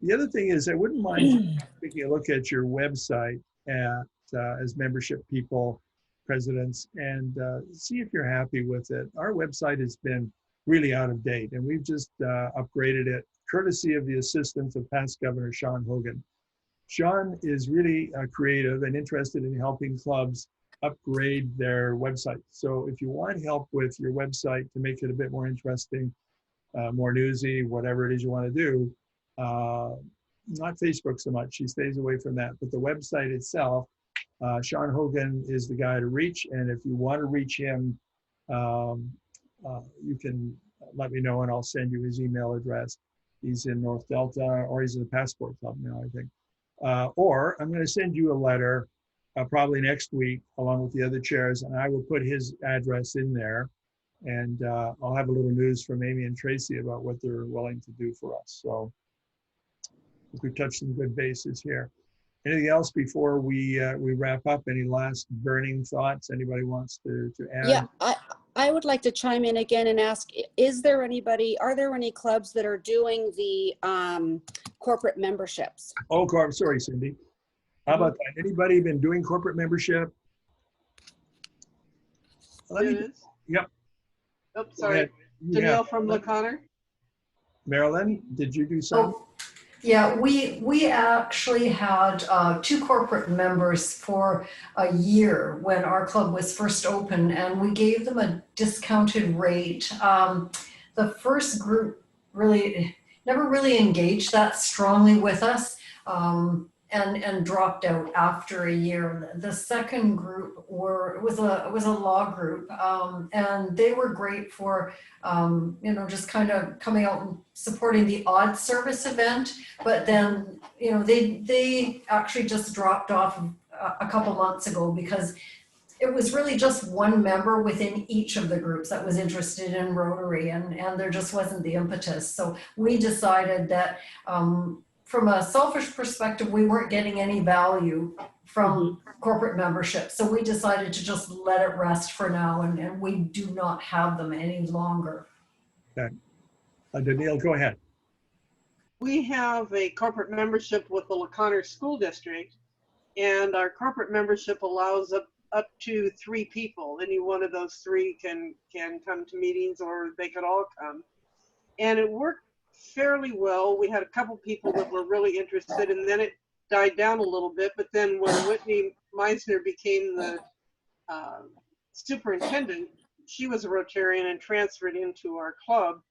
Speaker 2: The other thing is, I wouldn't mind taking a look at your website as membership people, presidents, and see if you're happy with it. Our website has been really out of date, and we've just upgraded it courtesy of the assistance of past Governor Sean Hogan. Sean is really creative and interested in helping clubs upgrade their website. So if you want help with your website to make it a bit more interesting, more newsy, whatever it is you want to do, not Facebook so much, he stays away from that, but the website itself, Sean Hogan is the guy to reach. And if you want to reach him, you can let me know and I'll send you his email address. He's in North Delta, or he's in the Passport Club now, I think. Or I'm going to send you a letter probably next week along with the other chairs, and I will put his address in there, and I'll have a little news from Amy and Tracy about what they're willing to do for us. So we've touched some good bases here. Anything else before we wrap up? Any last burning thoughts anybody wants to add?
Speaker 14: Yeah, I would like to chime in again and ask, are there any clubs that are doing the corporate memberships?
Speaker 2: Oh, sorry, Cindy. How about that? Anybody been doing corporate membership? Yep.
Speaker 11: Oh, sorry. Danielle from LaConner.
Speaker 2: Marilyn, did you do some?
Speaker 12: Oh, yeah, we actually had 2 corporate members for a year when our club was first open, and we gave them a discounted rate. The first group never really engaged that strongly with us, and dropped out after a year. The second group was a law group, and they were great for just kind of coming out and supporting the odd service event. But then they actually just dropped off a couple months ago because it was really just one member within each of the groups that was interested in Rotary, and there just wasn't the impetus. So we decided that from a selfish perspective, we weren't getting any value from corporate membership. So we decided to just let it rest for now, and we do not have them any longer.
Speaker 2: Okay. Danielle, go ahead.
Speaker 11: We have a corporate membership with the LaConner School District, and our corporate membership allows up to 3 people. Any one of those 3 can come to meetings, or they could all come. And it worked fairly well. We had a couple people that were really interested, and then it died down a little bit. But then when Whitney Meisner became the superintendent, she was a Rotarian and transferred into our club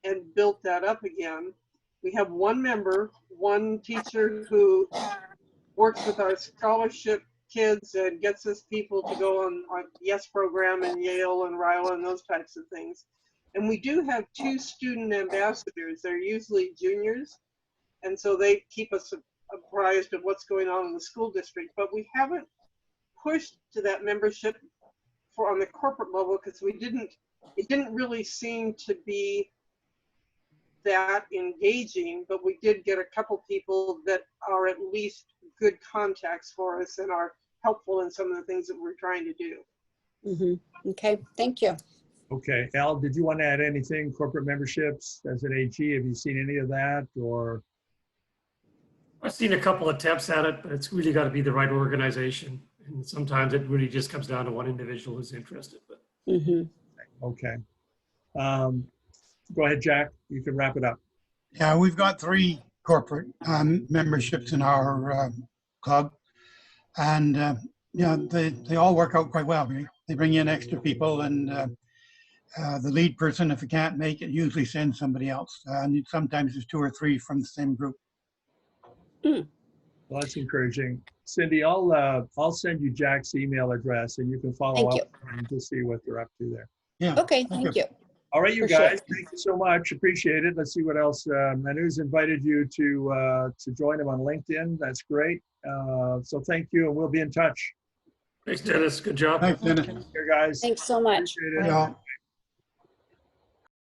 Speaker 11: and built that up again. We have 1 member, 1 teacher who works with our scholarship kids and gets us people to go on our YES program and Yale and RILA and those types of things. And we do have 2 student ambassadors. They're usually juniors, and so they keep us apprised of what's going on in the school district. But we haven't pushed to that membership on the corporate level because it didn't really seem to be that engaging. But we did get a couple people that are at least good contacts for us and are helpful in some of the things that we're trying to do.
Speaker 14: Okay, thank you.
Speaker 2: Okay, Al, did you want to add anything? Corporate memberships as an AG, have you seen any of that, or?
Speaker 19: I've seen a couple attempts at it, but it's really got to be the right organization. And sometimes it really just comes down to one individual who's interested. But
Speaker 2: Okay. Go ahead, Jack. You can wrap it up.
Speaker 18: Yeah, we've got 3 corporate memberships in our club, and they all work out quite well. they bring in extra people, and the lead person, if it can't make it, usually sends somebody else. And sometimes there's 2 or 3 from the same group.
Speaker 2: Well, that's encouraging. Cindy, I'll send you Jack's email address and you can follow
Speaker 14: Thank
Speaker 2: up and to see what they're up to there.
Speaker 18: Yeah.
Speaker 14: Okay, thank you.
Speaker 2: All right, you
Speaker 14: For sure.
Speaker 2: guys, thank you so much. Appreciate it. Let's see what else. Manu's invited you to join him on LinkedIn. That's great. So thank you, and we'll be in touch.
Speaker 19: Thanks, Dennis. Good job.
Speaker 18: Thanks, Dennis.
Speaker 2: Here, guys.
Speaker 14: Thanks so much.
Speaker 2: Appreciate it.
Speaker 18: Yeah.